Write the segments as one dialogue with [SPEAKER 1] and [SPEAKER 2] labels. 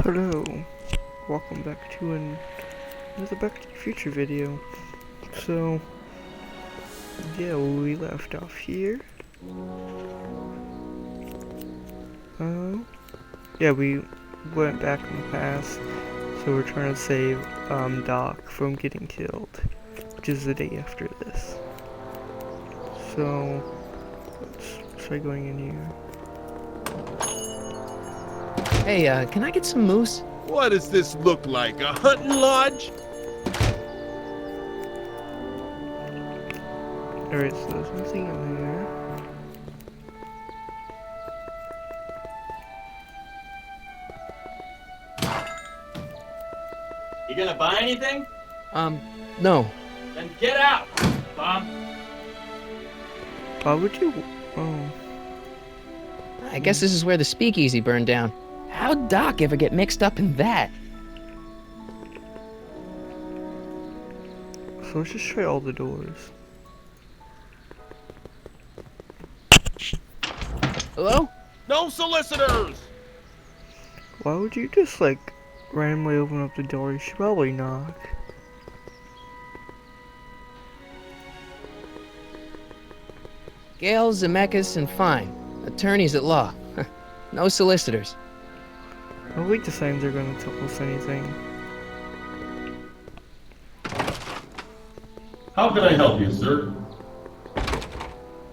[SPEAKER 1] Hello, welcome back to another Back to the Future video. So, yeah, we left off here. Yeah, we went back in the past, so we're trying to save Doc from getting killed, which is the day after this. So, let's try going in here.
[SPEAKER 2] Hey, can I get some moose?
[SPEAKER 3] What does this look like? A hunting lodge?
[SPEAKER 1] Alright, so there's nothing in there.
[SPEAKER 4] You gonna buy anything?
[SPEAKER 2] No.
[SPEAKER 4] Then get out, Bob.
[SPEAKER 1] Why would you? Oh,
[SPEAKER 2] I guess this is where the speakeasy burned down. How'd Doc ever get mixed up in that?
[SPEAKER 1] so let's just try all the doors.
[SPEAKER 2] Hello?
[SPEAKER 3] No solicitors!
[SPEAKER 1] Why would you just like randomly open up the door? You should probably knock.
[SPEAKER 2] Gale, Zemeckis, and Fine. Attorneys at law. No solicitors.
[SPEAKER 1] I don't think the signs are gonna tell us anything.
[SPEAKER 5] How can I help you, sir?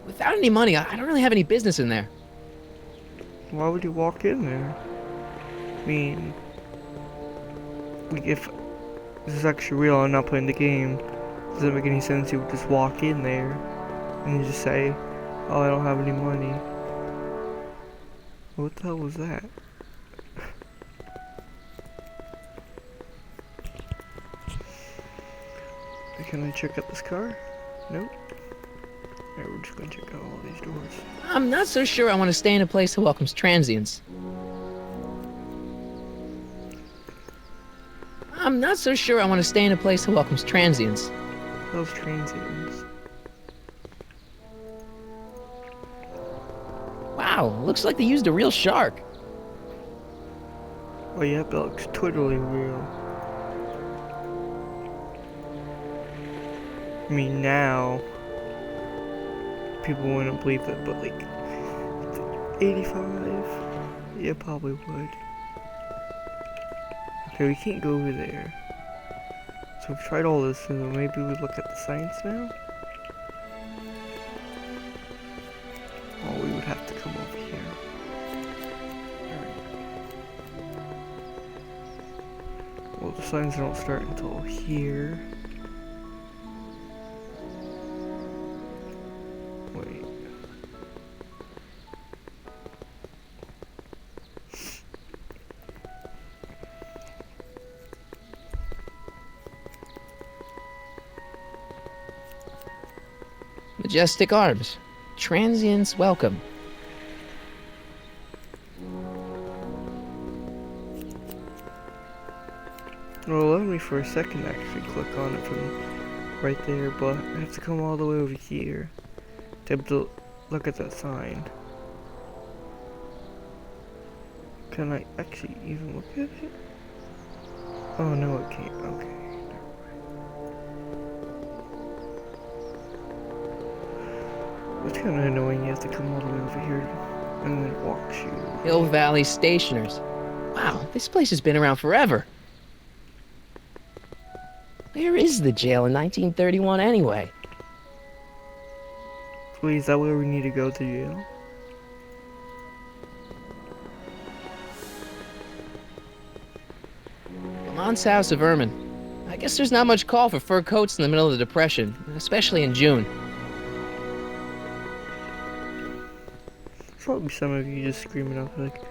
[SPEAKER 2] Without any money, I don't really have any business in there.
[SPEAKER 1] Why would you walk in there? I mean, like if this is actually real and not playing the game, doesn't make any sense you would just walk in there and you just say, oh, I don't have any money. What the hell was that? Can I check out this car? Nope. Alright, we're just gonna check out all these doors.
[SPEAKER 2] I'm not so sure I want to stay in a place that welcomes transients. I'm not so sure I want to stay in a place that welcomes transients.
[SPEAKER 1] Those transients.
[SPEAKER 2] Wow, looks like they used a real shark.
[SPEAKER 1] Oh yeah, that looks totally real. I mean, now people wouldn't believe it, but like 85, yeah, probably would. Okay, we can't go over there. So we've tried all this, so maybe we look at the signs now? Oh, we would have to come over here. Alright. Well, the signs don't start until here. Wait.
[SPEAKER 2] Majestic Arms. Transients welcome.
[SPEAKER 1] Well, allow me for a second to actually click on it from right there, but I have to come all the way over here to be able to look at that sign. Can I actually even look at it? Oh no, it can't. Okay. It's kind of annoying. You have to come all the way over here and then it walks you.
[SPEAKER 2] Hill Valley Stationers. Wow, this place has been around forever. Where is the jail in 1931 anyway?
[SPEAKER 1] Wait, is that where we need to go to jail?
[SPEAKER 2] Lamont's House of Ermine. I guess there's not much call for fur coats in the middle of the Depression, especially in June.
[SPEAKER 1] There's probably some of you just screaming up like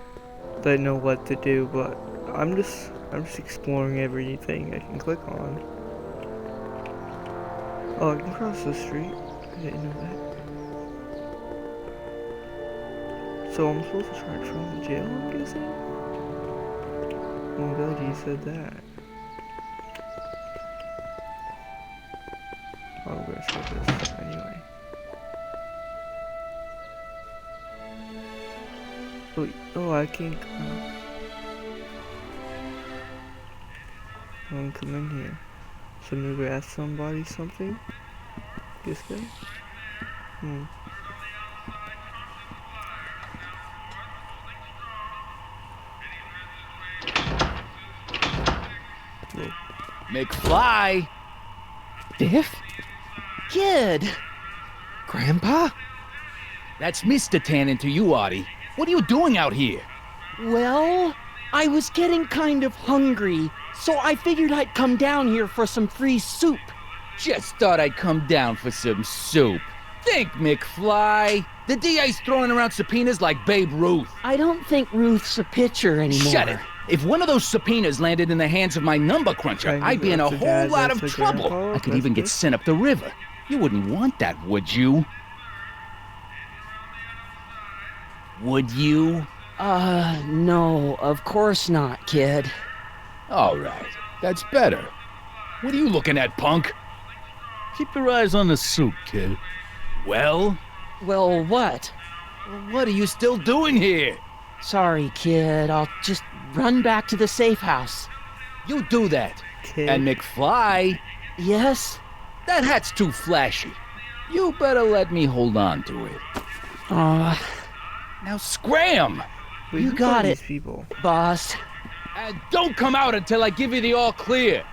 [SPEAKER 1] they know what to do, but I'm just exploring everything I can click on. Oh, I can cross the street. I didn't know that. So I'm supposed to try it from the jail, I'm guessing? Oh my god, you said that. Oh, I'm gonna skip this anyway. Oh, I can't go. I don't come in here. So maybe ask somebody something? This guy?
[SPEAKER 6] McFly?
[SPEAKER 2] Biff?
[SPEAKER 6] Kid!
[SPEAKER 2] Grandpa?
[SPEAKER 6] That's Mr. Tannen to you, Artie. What are you doing out here?
[SPEAKER 7] Well, I was getting kind of hungry, so I figured I'd come down here for some free soup.
[SPEAKER 6] Just thought I'd come down for some soup. Think, McFly. The DA's throwing around subpoenas like Babe Ruth.
[SPEAKER 7] I don't think Ruth's a pitcher anymore.
[SPEAKER 6] Shut it. If one of those subpoenas landed in the hands of my number cruncher, I'd be in a whole lot of trouble. I could even get sent up the river. You wouldn't want that, would you? Would you?
[SPEAKER 7] No, of course not, kid.
[SPEAKER 6] All right, that's better. What are you looking at, punk?
[SPEAKER 5] Keep your eyes on the soup, kid.
[SPEAKER 6] Well,
[SPEAKER 7] Well, what?
[SPEAKER 6] what are you still doing here?
[SPEAKER 7] Sorry, kid. I'll just run back to the safe house.
[SPEAKER 6] You do that.
[SPEAKER 1] Kid.
[SPEAKER 6] And McFly,
[SPEAKER 7] Yes?
[SPEAKER 6] that hat's too flashy. You better let me hold on to it. Now scram!
[SPEAKER 1] Wait,
[SPEAKER 7] you
[SPEAKER 1] who
[SPEAKER 7] got
[SPEAKER 1] are
[SPEAKER 7] it.
[SPEAKER 1] these people?
[SPEAKER 7] Boss.
[SPEAKER 6] And don't come out until I give you the all clear.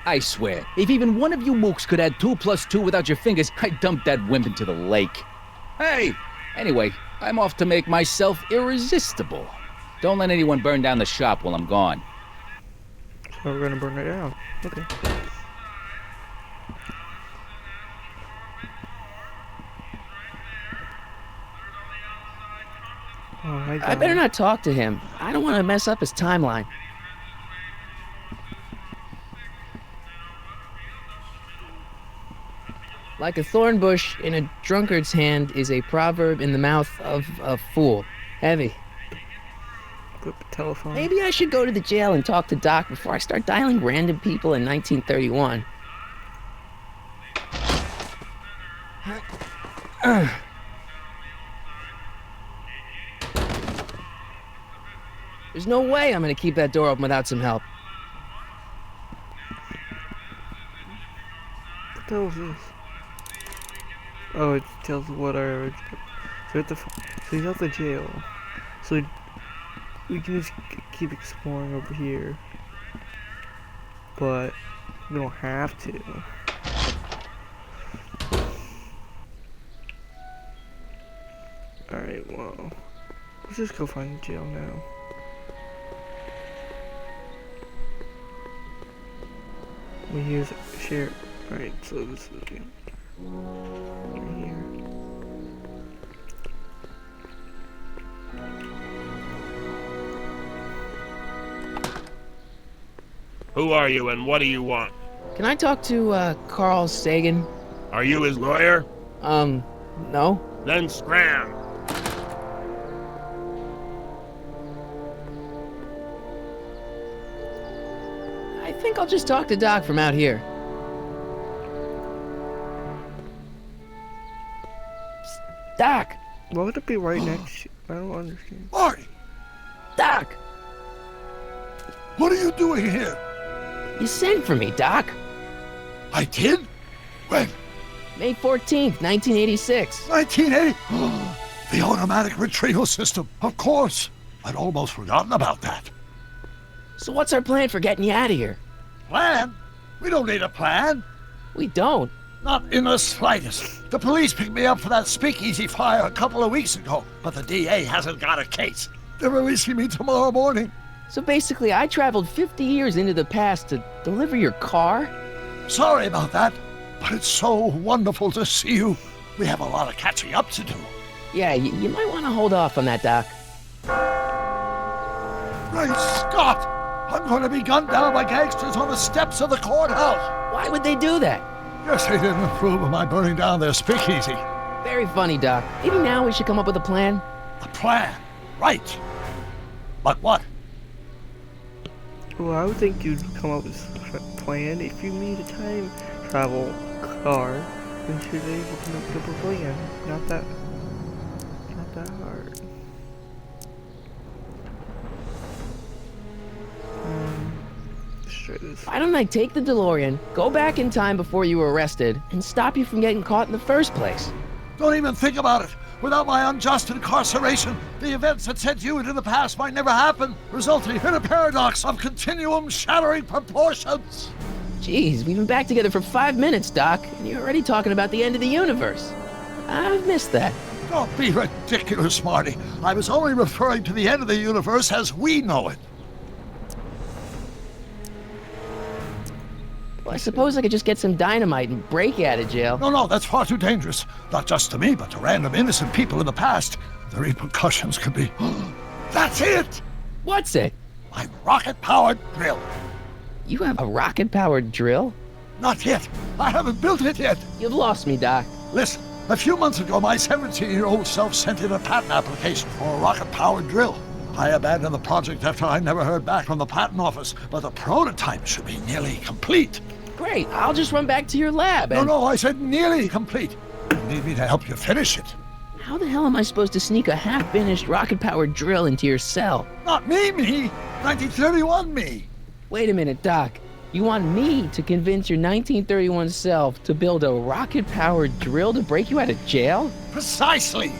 [SPEAKER 6] I swear, if even one of you mooks could add 2 + 2 without your fingers, I'd dump that wimp into the lake. Hey! Anyway, I'm off to make myself irresistible. Don't let anyone burn down the shop while I'm gone.
[SPEAKER 1] Oh, we're gonna burn it down. Okay. Oh, hi,
[SPEAKER 7] I better
[SPEAKER 1] John.
[SPEAKER 7] not talk to him. I don't want to mess up his timeline.
[SPEAKER 2] Like a thorn bush in a drunkard's hand is a proverb in the mouth of a fool. Heavy.
[SPEAKER 1] Flip the telephone.
[SPEAKER 2] Maybe I should go to the jail and talk to Doc before I start dialing random people in 1931. There's no way I'm gonna keep that door open without some help.
[SPEAKER 1] What the hell is this? Oh, it tells what our. So, so he's out the jail. So we can just keep exploring over here. But we don't have to. Alright, well. Let's just go find the jail now. We use share. Alright, so this is the right here.
[SPEAKER 3] Who are you and what do you want?
[SPEAKER 2] Can I talk to, Carl Sagan?
[SPEAKER 3] Are you his lawyer?
[SPEAKER 2] No?
[SPEAKER 3] Then scram.
[SPEAKER 2] I think I'll just talk to Doc from out here. Psst, Doc!
[SPEAKER 1] Why would it be right next to you? I don't understand.
[SPEAKER 8] Marty,
[SPEAKER 2] Doc!
[SPEAKER 8] what are you doing here?
[SPEAKER 2] You sent for me, Doc.
[SPEAKER 8] I did? When?
[SPEAKER 2] May 14th, 1986.
[SPEAKER 8] 1980? The automatic retrieval system, of course. I'd almost forgotten about that.
[SPEAKER 2] So what's our plan for getting you out of here?
[SPEAKER 8] Plan? We don't need a plan.
[SPEAKER 2] We don't.
[SPEAKER 8] Not in the slightest. The police picked me up for that speakeasy fire a couple of weeks ago, but the DA hasn't got a case. They're releasing me tomorrow morning.
[SPEAKER 2] So basically, I traveled 50 years into the past to deliver your car?
[SPEAKER 8] Sorry about that, but it's so wonderful to see you. We have a lot of catching up to do.
[SPEAKER 2] Yeah, you might want to hold off on that, Doc.
[SPEAKER 8] Great Scott! I'm going to be gunned down by gangsters on the steps of the courthouse.
[SPEAKER 2] Why would they do that?
[SPEAKER 8] Guess they didn't approve of my burning down their speakeasy.
[SPEAKER 2] Very funny, Doc. Maybe now we should come up with a plan?
[SPEAKER 8] A plan, right. But what?
[SPEAKER 1] Well, I would think you'd come up with a plan if you need a time travel car. Then should they come up with a plan? Not that hard. Sure. try this.
[SPEAKER 2] Why don't I take the DeLorean, go back in time before you were arrested, and stop you from getting caught in the first place?
[SPEAKER 8] Don't even think about it. Without my unjust incarceration, the events that sent you into the past might never happen, resulting in a paradox of continuum shattering proportions.
[SPEAKER 2] Jeez, we've been back together for 5 minutes, Doc, and you're already talking about the end of the universe. I've missed that.
[SPEAKER 8] Don't be ridiculous, Marty. I was only referring to the end of the universe as we know it.
[SPEAKER 2] Well, I suppose I could just get some dynamite and break you out of jail.
[SPEAKER 8] No, that's far too dangerous. Not just to me, but to random innocent people in the past. The repercussions could be... That's it!
[SPEAKER 2] What's it?
[SPEAKER 8] My rocket-powered drill.
[SPEAKER 2] You have a rocket-powered drill?
[SPEAKER 8] Not yet. I haven't built it yet.
[SPEAKER 2] You've lost me, Doc.
[SPEAKER 8] Listen, a few months ago, my 17-year-old self sent in a patent application for a rocket-powered drill. I abandoned the project after I never heard back from the patent office, but the prototype should be nearly complete.
[SPEAKER 2] Great, I'll just run back to your lab and...
[SPEAKER 8] No, I said nearly complete. You need me to help you finish it.
[SPEAKER 2] How the hell am I supposed to sneak a half-finished rocket-powered drill into your cell?
[SPEAKER 8] Not me. 1931 me.
[SPEAKER 2] Wait a minute, Doc. You want me to convince your 1931 self to build a rocket-powered drill to break you out of jail?
[SPEAKER 8] Precisely.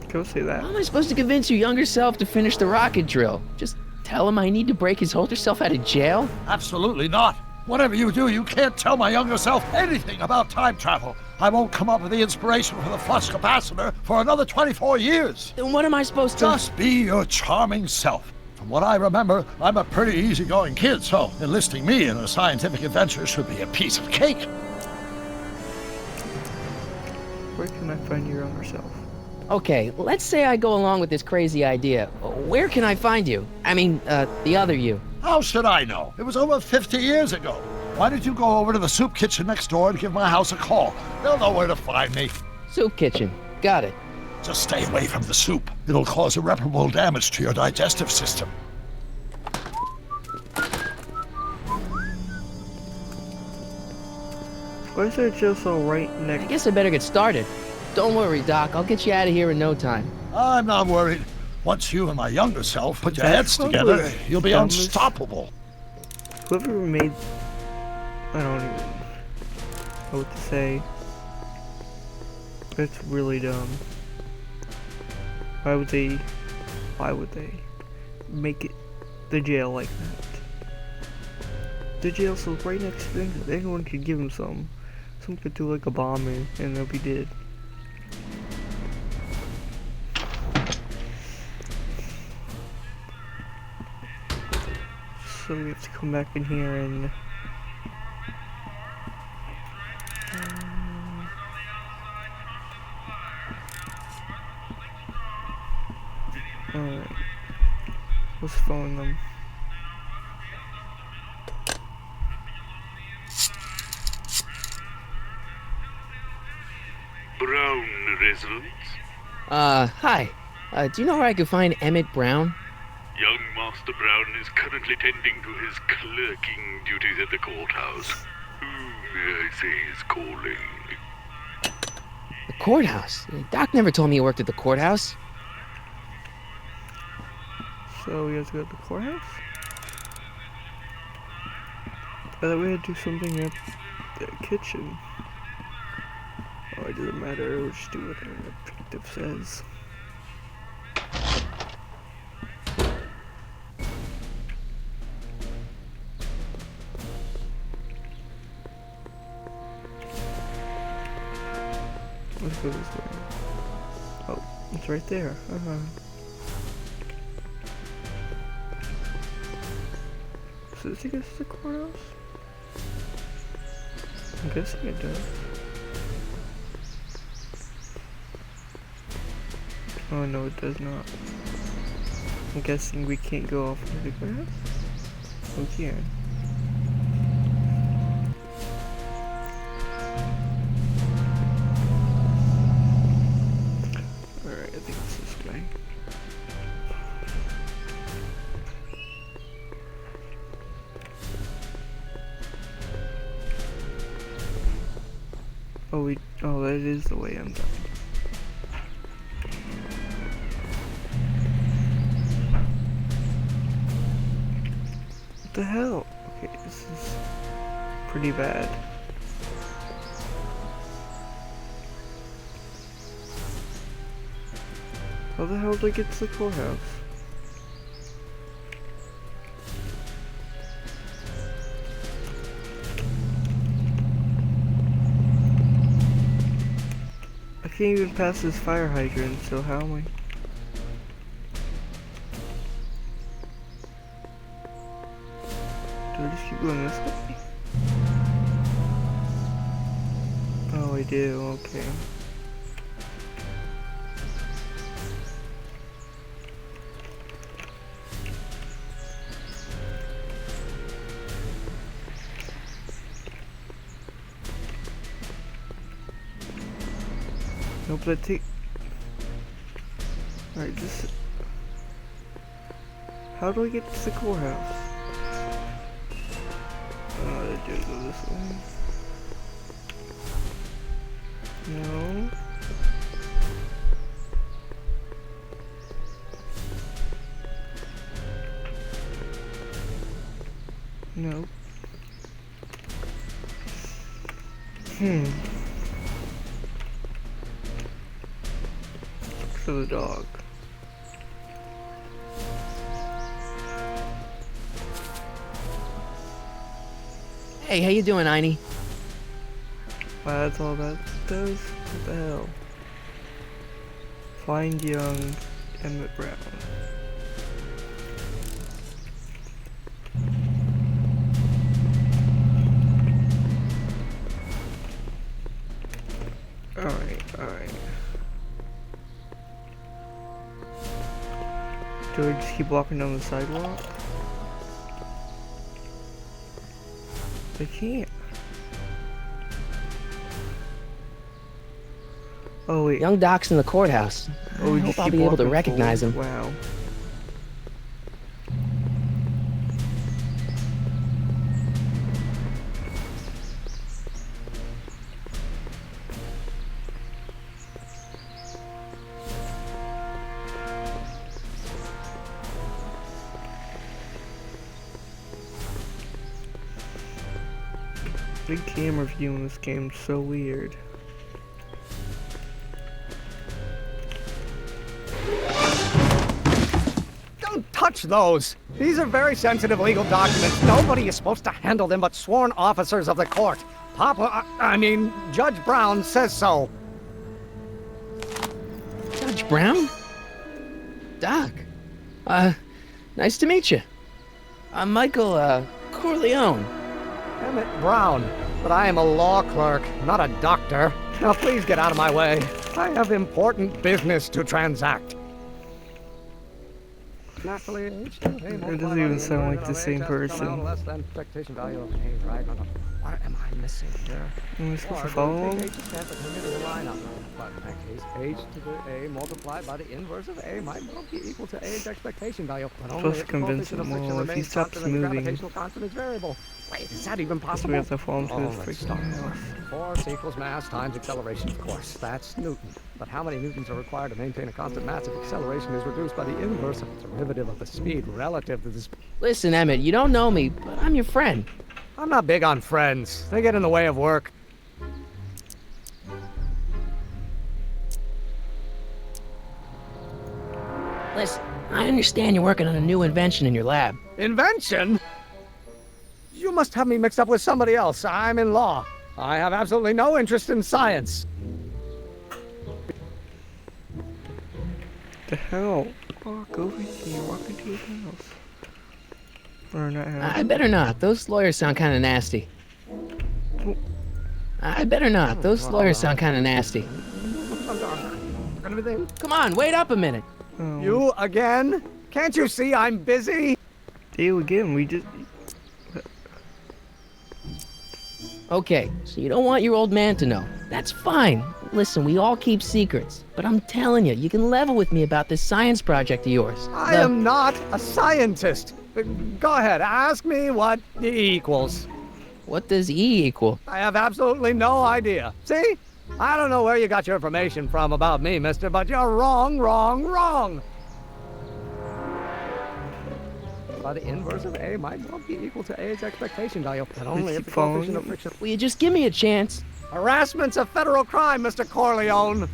[SPEAKER 1] Go say that.
[SPEAKER 2] How am I supposed to convince your younger self to finish the rocket drill? Just tell him I need to break his older self out of jail?
[SPEAKER 8] Absolutely not. Whatever you do, you can't tell my younger self anything about time travel. I won't come up with the inspiration for the flux capacitor for another 24 years.
[SPEAKER 2] Then what am I supposed to...
[SPEAKER 8] Just be your charming self. From what I remember, I'm a pretty easygoing kid, so enlisting me in a scientific adventure should be a piece of cake.
[SPEAKER 1] Where can I find your younger self?
[SPEAKER 2] Okay, let's say I go along with this crazy idea. Where can I find you? I mean, the other you.
[SPEAKER 8] How should I know? It was over 50 years ago. Why don't you go over to the soup kitchen next door and give my house a call? They'll know where to find me.
[SPEAKER 2] Soup kitchen. Got it.
[SPEAKER 8] Just stay away from the soup. It'll cause irreparable damage to your digestive system.
[SPEAKER 1] Why is there jail cell right
[SPEAKER 2] I
[SPEAKER 1] next?
[SPEAKER 2] guess I better get started. Don't worry, Doc. I'll get you out of here in no time.
[SPEAKER 8] I'm not worried. Once you and my younger self put your
[SPEAKER 1] That's
[SPEAKER 8] heads together,
[SPEAKER 1] probably
[SPEAKER 8] you'll be
[SPEAKER 1] dumbest-
[SPEAKER 8] unstoppable.
[SPEAKER 1] Whoever made... I don't even know what to say. That's really dumb. Why would they make it the jail like that? The jail cell's right next to them. Anyone could give him some. Someone could do like a bomb and they'll be dead. So we have to come back in here and... Alright. Let's phone them.
[SPEAKER 9] Brown residence.
[SPEAKER 2] Hi. Do you know where I could find Emmett Brown?
[SPEAKER 9] Young Master Brown is currently tending to his clerking duties at the courthouse. Who may I say is calling?
[SPEAKER 2] The courthouse? Doc never told me he worked at the courthouse.
[SPEAKER 1] So we have to go to the courthouse? I thought we had to do something at the kitchen. Oh, it doesn't matter, we'll just do what the objective says. Let's go this way. Oh, it's right there. So does it get to the courthouse? I'm guessing it does. Oh no, it does not. I'm guessing we can't go off into the courthouse? We can. Alright, I think it's this way. Oh, that is the way I'm done. the hell? Okay, this is pretty bad. How the hell did I get to the courthouse? I can't even pass this fire hydrant, so how am I? Do I just keep going this way? Oh, I do, okay. Nope, that take. Alright, this. How do I get to the courthouse? I do go this way. No. No. For the dog.
[SPEAKER 2] Hey, how you doing, Einie?
[SPEAKER 1] Wow, that's all that does? What the hell? Find young Emmett Brown. Alright. Do I just keep walking down the sidewalk? I can't. Oh wait.
[SPEAKER 2] Young Doc's in the courthouse.
[SPEAKER 1] Oh, we
[SPEAKER 2] I
[SPEAKER 1] just
[SPEAKER 2] hope I'll
[SPEAKER 1] keep
[SPEAKER 2] be able to
[SPEAKER 1] walking
[SPEAKER 2] recognize
[SPEAKER 1] forward.
[SPEAKER 2] him.
[SPEAKER 1] Wow. The camera view in this game is so weird.
[SPEAKER 10] Don't touch those! These are very sensitive legal documents. Nobody is supposed to handle them but sworn officers of the court. Judge Brown says so.
[SPEAKER 2] Judge Brown? Doc. Nice to meet you. I'm Michael, Corleone.
[SPEAKER 10] Emmett Brown. But I am a law clerk, not a doctor. Now please get out of my way. I have important business to transact. Naturally,
[SPEAKER 1] It doesn't even sound like the same person.
[SPEAKER 10] Less than expectation value of A, right? What am I missing here?
[SPEAKER 1] Am I supposed to follow him?
[SPEAKER 10] H to the A multiplied by the inverse of A might well be equal to A's expectation value. But
[SPEAKER 1] I'm
[SPEAKER 10] only
[SPEAKER 1] supposed to
[SPEAKER 10] if the
[SPEAKER 1] convince
[SPEAKER 10] coefficient of
[SPEAKER 1] him
[SPEAKER 10] friction
[SPEAKER 1] more if he
[SPEAKER 10] remains
[SPEAKER 1] stops
[SPEAKER 10] constant and the
[SPEAKER 1] moving.
[SPEAKER 10] gravitational constant is variable. Wait, is that even
[SPEAKER 1] So
[SPEAKER 10] possible?
[SPEAKER 1] we have to follow him to his
[SPEAKER 10] let's
[SPEAKER 1] freaking
[SPEAKER 10] start.
[SPEAKER 1] house.
[SPEAKER 10] Force equals mass times acceleration, of course. That's Newton. But how many newtons are required to maintain a constant mass if acceleration is reduced by the inverse of the derivative of the speed relative to the speed?
[SPEAKER 2] Listen, Emmett, you don't know me, but I'm your friend.
[SPEAKER 10] I'm not big on friends. They get in the way of work.
[SPEAKER 2] Listen, I understand you're working on a new invention in your lab.
[SPEAKER 10] Invention? You must have me mixed up with somebody else. I'm in law. I have absolutely no interest in science.
[SPEAKER 1] The hell? Walk over here, walk into his house. Or not house.
[SPEAKER 2] I better not. Those lawyers sound kind of nasty. I better not. Those lawyers sound kind of nasty. Come on, wait up a minute.
[SPEAKER 1] Oh.
[SPEAKER 10] You again? Can't you see I'm busy?
[SPEAKER 1] You again, we just...
[SPEAKER 2] Okay, so you don't want your old man to know. That's fine. Listen, we all keep secrets. But I'm telling you, you can level with me about this science project of yours.
[SPEAKER 10] I am not a scientist. Go ahead, ask me what E equals.
[SPEAKER 2] What does E equal?
[SPEAKER 10] I have absolutely no idea. See? I don't know where you got your information from about me, mister, but you're wrong. by the inverse of A might well be equal to A's expectation value, but only if
[SPEAKER 1] keep
[SPEAKER 10] the coefficient
[SPEAKER 1] following
[SPEAKER 10] of
[SPEAKER 1] it.
[SPEAKER 10] friction...
[SPEAKER 2] Will you just give me a chance?
[SPEAKER 10] Harassment's a federal crime, Mr. Corleone.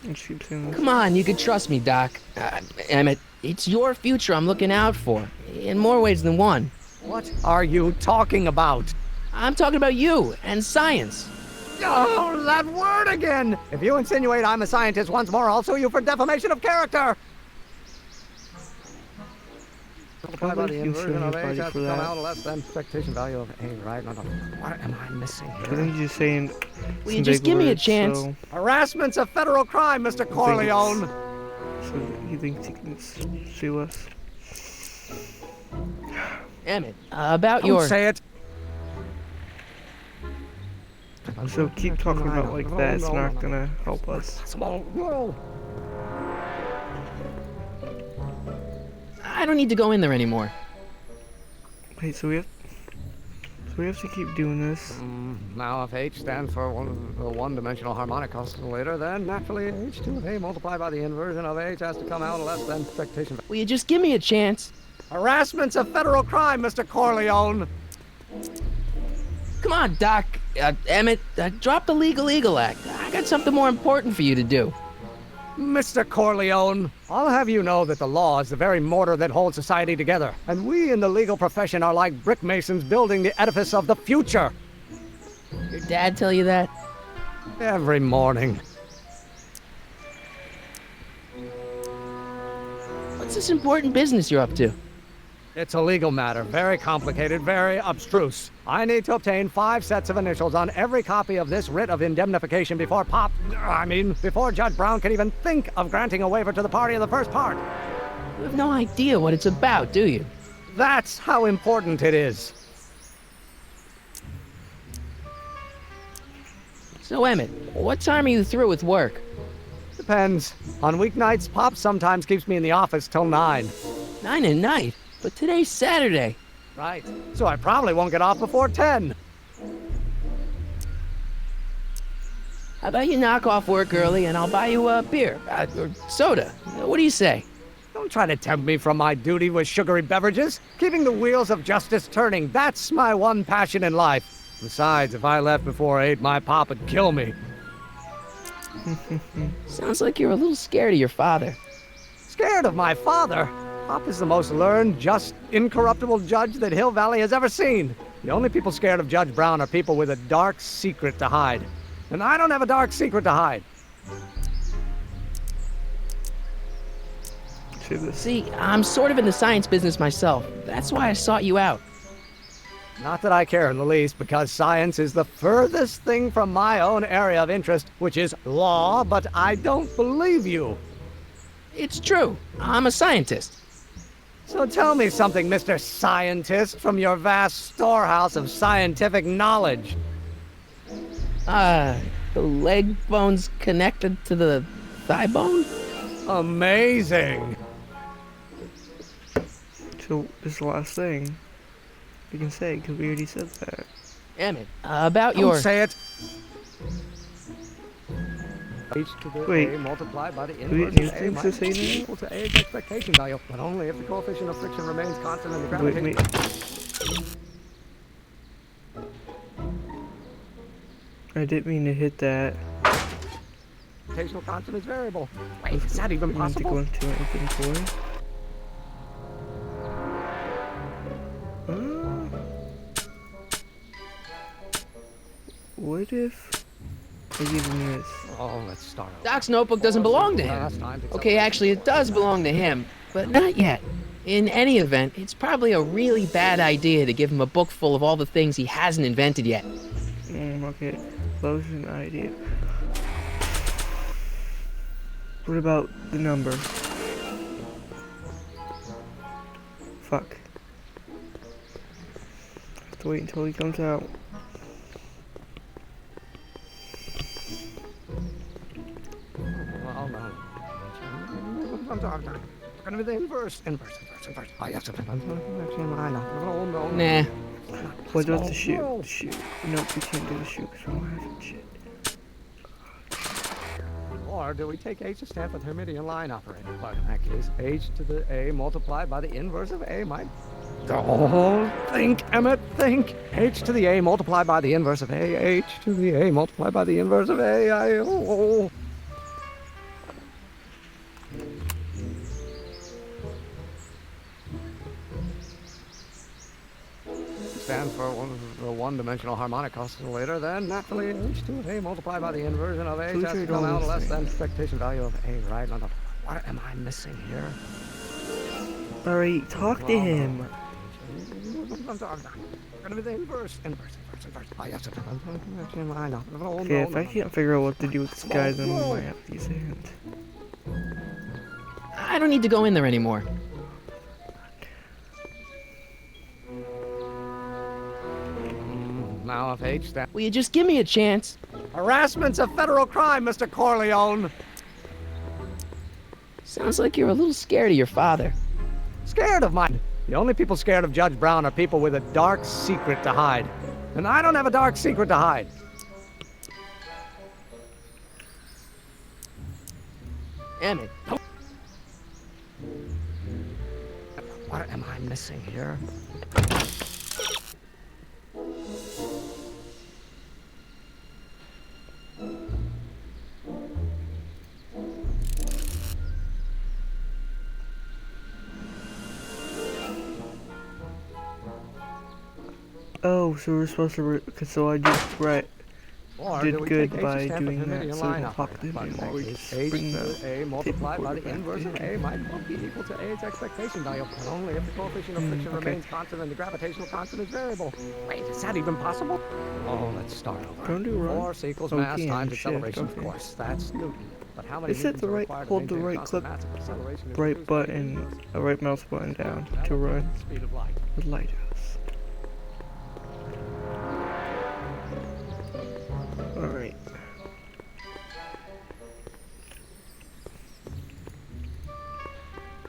[SPEAKER 1] And she keeps saying this.
[SPEAKER 2] Come on, you can trust me, Doc. Emmett, it's your future I'm looking out for, in more ways than one.
[SPEAKER 10] What are you talking about?
[SPEAKER 2] I'm talking about you and science.
[SPEAKER 10] Oh, that word again! If you insinuate I'm a scientist once more, I'll sue you for defamation of character! Multiply by the
[SPEAKER 1] you can sue
[SPEAKER 10] inversion of
[SPEAKER 1] anybody
[SPEAKER 10] H has
[SPEAKER 1] for
[SPEAKER 10] to come
[SPEAKER 1] that.
[SPEAKER 10] out less than expectation value of A, right? No, no. What am I missing
[SPEAKER 1] I
[SPEAKER 10] here?
[SPEAKER 1] think you're saying
[SPEAKER 2] Will you
[SPEAKER 1] some
[SPEAKER 2] just
[SPEAKER 1] big
[SPEAKER 2] give me a
[SPEAKER 1] words,
[SPEAKER 2] chance?
[SPEAKER 1] So,
[SPEAKER 10] Harassment's a federal crime, Mr. Corleone!
[SPEAKER 1] so he thinks he can sue us.
[SPEAKER 2] Emmett, about
[SPEAKER 10] Don't
[SPEAKER 2] your...
[SPEAKER 10] say it!
[SPEAKER 1] So keep talking about like that, it's not gonna help us.
[SPEAKER 10] Small world!
[SPEAKER 2] I don't need to go in there anymore.
[SPEAKER 1] Wait, so we have to keep doing this.
[SPEAKER 10] Now, if H stands for a one-dimensional harmonic oscillator, then naturally H2 of A multiplied by the inversion of H has to come out less than expectation.
[SPEAKER 2] Will you just give me a chance?
[SPEAKER 10] Harassment's a federal crime, Mr. Corleone!
[SPEAKER 2] Come on, Doc. Emmett, drop the Legal Eagle Act. I got something more important for you to do.
[SPEAKER 10] Mr. Corleone, I'll have you know that the law is the very mortar that holds society together, and we in the legal profession are like brick masons building the edifice of the future.
[SPEAKER 2] Your dad tell you that?
[SPEAKER 10] Every morning.
[SPEAKER 2] What's this important business you're up to?
[SPEAKER 10] It's a legal matter, very complicated, very abstruse. I need to obtain 5 sets of initials on every copy of this writ of indemnification before before Judge Brown can even think of granting a waiver to the party in the first part.
[SPEAKER 2] You have no idea what it's about, do you?
[SPEAKER 10] That's how important it is.
[SPEAKER 2] So, Emmett, what time are you through with work?
[SPEAKER 10] Depends. On weeknights, Pop sometimes keeps me in the office till 9.
[SPEAKER 2] 9 at night? But today's Saturday.
[SPEAKER 10] Right. So I probably won't get off before 10.
[SPEAKER 2] How about you knock off work early and I'll buy you a beer, or soda. What do you say?
[SPEAKER 10] Don't try to tempt me from my duty with sugary beverages. Keeping the wheels of justice turning, that's my one passion in life. Besides, if I left before 8, my pop would kill me.
[SPEAKER 2] Sounds like you're a little scared of your father.
[SPEAKER 10] Scared of my father? Pop is the most learned, just, incorruptible judge that Hill Valley has ever seen. The only people scared of Judge Brown are people with a dark secret to hide. And I don't have a dark secret to hide.
[SPEAKER 2] See, I'm sort of in the science business myself. That's why I sought you out.
[SPEAKER 10] Not that I care in the least, because science is the furthest thing from my own area of interest, which is law, but I don't believe you.
[SPEAKER 2] It's true. I'm a scientist.
[SPEAKER 10] So tell me something, Mr. Scientist, from your vast storehouse of scientific knowledge.
[SPEAKER 2] The leg bone's connected to the thigh bone?
[SPEAKER 10] Amazing.
[SPEAKER 1] So this is the last thing we can say, because we already said that.
[SPEAKER 2] Emmett, about
[SPEAKER 10] Don't
[SPEAKER 2] your...
[SPEAKER 10] say it. H to the
[SPEAKER 1] Wait,
[SPEAKER 10] A multiplied by the
[SPEAKER 1] do we
[SPEAKER 10] inverse
[SPEAKER 1] need
[SPEAKER 10] of A
[SPEAKER 1] things to
[SPEAKER 10] minus
[SPEAKER 1] say
[SPEAKER 10] B
[SPEAKER 1] now?
[SPEAKER 10] equal to A's expectation value, but only if the coefficient of friction remains constant in the
[SPEAKER 1] Wait,
[SPEAKER 10] gravity.
[SPEAKER 1] I didn't mean to hit that.
[SPEAKER 10] Gravitational constant is variable. Wait, is that even
[SPEAKER 1] I need to go
[SPEAKER 10] possible?
[SPEAKER 1] into an open toy. What if I give him this?
[SPEAKER 10] Oh, let's start over.
[SPEAKER 2] Doc's notebook doesn't belong to him.
[SPEAKER 10] Last time,
[SPEAKER 2] Okay, actually, it does belong to him, but not yet. In any event, it's probably a really bad idea to give him a book full of all the things he hasn't invented yet.
[SPEAKER 1] Okay, that was an idea. What about the number? Fuck. Have to wait until he comes out.
[SPEAKER 10] Well, no. It's gonna be the inverse. Inverse. Oh, yes. Oh, no.
[SPEAKER 2] Nah.
[SPEAKER 1] What about the shoe? The shoe. Nope, we can't do the shoe because we don't have it. Shit.
[SPEAKER 10] Or do we take H to stand for the Hermitian line operator? But in that case, H to the A multiplied by the inverse of A might... Don't think, Emmett, think. H to the A multiplied by the inverse of A. H to the A multiplied by the inverse of A. Stand for the one-dimensional harmonic oscillator, then naturally H to A multiplied by the inversion of H has to come out less than expectation value of A, right? What am I missing here?
[SPEAKER 1] Alright, talk to him.
[SPEAKER 10] Gonna be the inverse. Oh, yes, I know.
[SPEAKER 1] Okay, if I can't figure out what to do with this guy, then I might have to use a hint.
[SPEAKER 2] I don't need to go in there anymore.
[SPEAKER 10] Now if H stands...
[SPEAKER 2] Will you just give me a chance?
[SPEAKER 10] Harassment's a federal crime, Mr. Corleone.
[SPEAKER 2] Sounds like you're a little scared of your father.
[SPEAKER 10] Scared of mine? The only people scared of Judge Brown are people with a dark secret to hide. And I don't have a dark secret to hide.
[SPEAKER 2] Emmett.
[SPEAKER 10] What am I missing here?
[SPEAKER 1] Oh, so we're supposed to, so I just did good by doing that, so I popped it in there. Just bring the
[SPEAKER 10] A multiplied by the inverse of A might well be equal to A's expectation value, but only if the coefficient of friction remains constant and the gravitational constant is variable. Wait, is that even possible? Oh, let's start over.
[SPEAKER 1] Don't do wrong.
[SPEAKER 10] Force equals mass times acceleration, of course. That's Newton. But how many
[SPEAKER 1] Is it the right, hold the right click, right button, right mouse button down to run the lighthouse. Alright.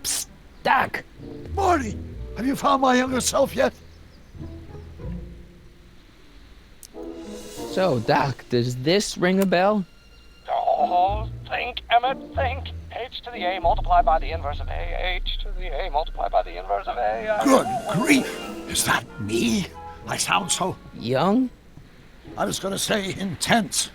[SPEAKER 2] Psst, Doc!
[SPEAKER 8] Marty, have you found my younger self yet?
[SPEAKER 2] So, Doc, does this ring a bell?
[SPEAKER 10] Oh, think, Emmett, think. H to the A multiplied by the inverse of A. H to the A multiplied by the inverse of A.
[SPEAKER 8] Good grief! Is that me? I sound so...
[SPEAKER 2] Young?
[SPEAKER 8] I was gonna say intense.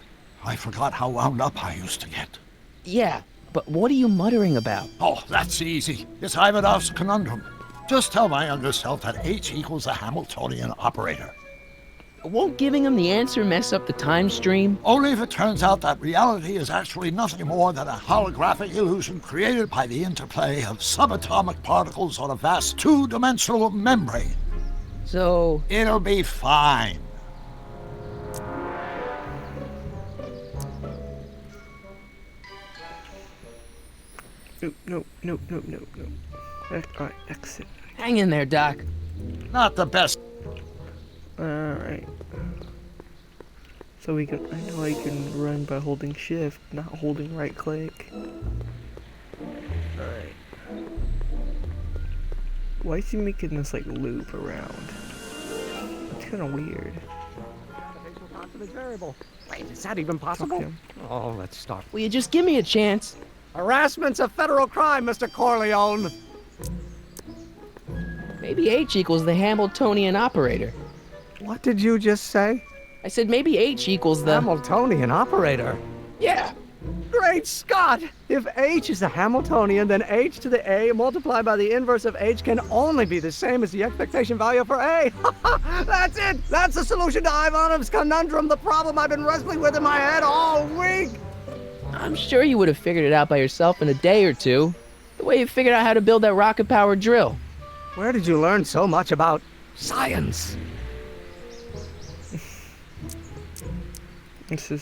[SPEAKER 8] I forgot how wound up I used to get.
[SPEAKER 2] Yeah, but what are you muttering about?
[SPEAKER 8] Oh, that's easy. It's Ivanov's conundrum. Just tell my younger self that H equals a Hamiltonian operator.
[SPEAKER 2] Won't giving him the answer mess up the time stream?
[SPEAKER 8] Only if it turns out that reality is actually nothing more than a holographic illusion created by the interplay of subatomic particles on a vast two-dimensional membrane.
[SPEAKER 2] So...
[SPEAKER 8] It'll be fine.
[SPEAKER 1] No. Alright, exit.
[SPEAKER 2] Hang in there, Doc.
[SPEAKER 8] Not the best.
[SPEAKER 1] Alright. So I know I can run by holding shift, not holding right click. Alright. Why is he making this like loop around? It's kinda weird.
[SPEAKER 10] Gravitational constant is variable. Wait, is that even possible? Oh, let's start.
[SPEAKER 2] Will you just give me a chance?
[SPEAKER 10] Harassment's a federal crime, Mr. Corleone.
[SPEAKER 2] Maybe H equals the Hamiltonian operator.
[SPEAKER 10] What did you just say?
[SPEAKER 2] I said maybe H equals the...
[SPEAKER 10] Hamiltonian operator?
[SPEAKER 2] Yeah!
[SPEAKER 10] Great Scott! If H is a Hamiltonian, then H to the A multiplied by the inverse of H can only be the same as the expectation value for A. That's it! That's the solution to Ivanov's conundrum, the problem I've been wrestling with in my head all week!
[SPEAKER 2] I'm sure you would have figured it out by yourself in a day or two. The way you figured out how to build that rocket-powered drill.
[SPEAKER 10] Where did you learn so much about science?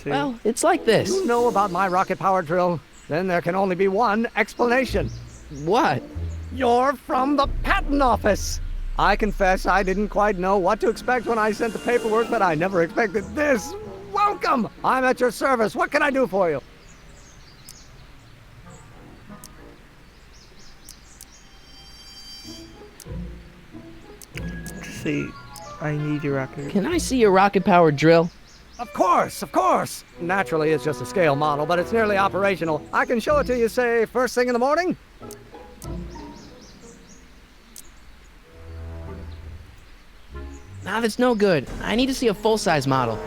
[SPEAKER 2] Well, it's like this.
[SPEAKER 10] You know about my rocket-powered drill? Then there can only be one explanation.
[SPEAKER 2] What?
[SPEAKER 10] You're from the patent office. I confess I didn't quite know what to expect when I sent the paperwork, but I never expected this. Welcome! I'm at your service. What can I do for you?
[SPEAKER 1] Just say, I need your rocket.
[SPEAKER 2] Can I see your rocket-powered drill?
[SPEAKER 10] Of course, of course. Naturally, it's just a scale model, but it's nearly operational. I can show it to you, say, first thing in the morning.
[SPEAKER 2] Nah, that's no good. I need to see a full-size model.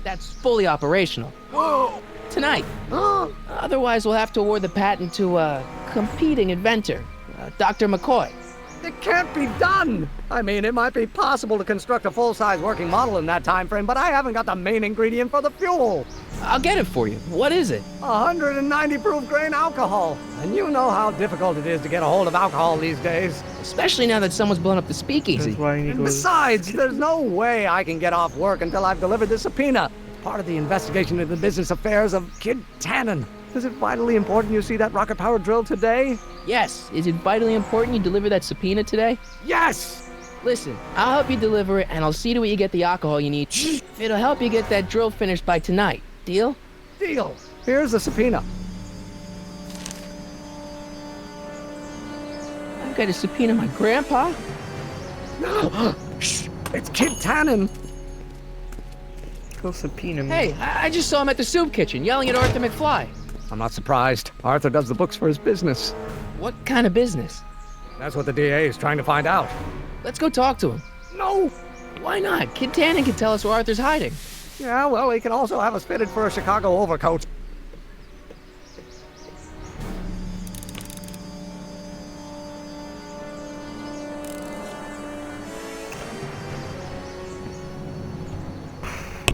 [SPEAKER 2] That's fully operational. Tonight. Otherwise, we'll have to award the patent to a competing inventor, Dr. McCoy.
[SPEAKER 10] It can't be done! I mean, it might be possible to construct a full-size working model in that time frame, but I haven't got the main ingredient for the fuel.
[SPEAKER 2] I'll get it for you. What is it?
[SPEAKER 10] 190 proof grain alcohol. And you know how difficult it is to get a hold of alcohol these days.
[SPEAKER 2] Especially now that someone's blown up the speakeasy.
[SPEAKER 1] That's why I need to
[SPEAKER 10] And
[SPEAKER 1] go to-
[SPEAKER 10] besides, there's no way I can get off work until I've delivered the subpoena. It's part of the investigation into the business affairs of Kid Tannen. Is it vitally important you see that rocket-powered drill today?
[SPEAKER 2] Yes. Is it vitally important you deliver that subpoena today?
[SPEAKER 10] Yes!
[SPEAKER 2] Listen, I'll help you deliver it, and I'll see to it you get the alcohol you need. It'll help you get that drill finished by tonight. Deal?
[SPEAKER 10] Deal. Here's the subpoena.
[SPEAKER 2] I've got to subpoena my grandpa?
[SPEAKER 10] Shh! It's Kid Tannen.
[SPEAKER 1] Go subpoena me.
[SPEAKER 2] Hey, I just saw him at the soup kitchen yelling at Arthur McFly.
[SPEAKER 10] I'm not surprised. Arthur does the books for his business.
[SPEAKER 2] What kind of business?
[SPEAKER 10] That's what the DA is trying to find out.
[SPEAKER 2] Let's go talk to him.
[SPEAKER 10] No!
[SPEAKER 2] Why not? Kid Tannen can tell us where Arthur's hiding.
[SPEAKER 10] Yeah, well, he can also have us fitted for a Chicago overcoat.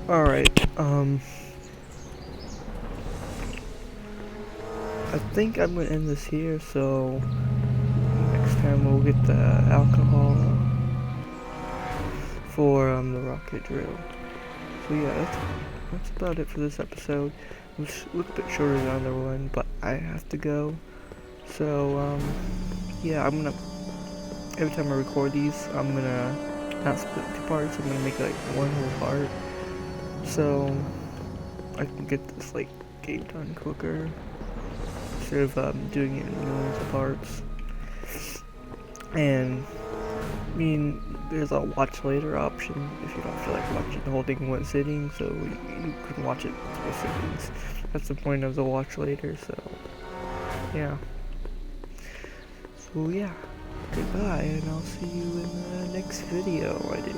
[SPEAKER 1] Alright, I think I'm gonna end this here, so next time we'll get the alcohol for the rocket drill. So yeah, that's about it for this episode. It was a little bit shorter than the other one, but I have to go. So yeah, I'm gonna, every time I record these, I'm gonna not split into parts. I'm gonna make like one whole part, so I can get this like game done quicker instead of doing it in millions of parts. And I mean, there's a watch later option if you don't feel like watching the whole thing in one sitting, so you can watch it in split sittings. That's the point of the watch later, so yeah. So yeah, goodbye, and I'll see you in the next video I do.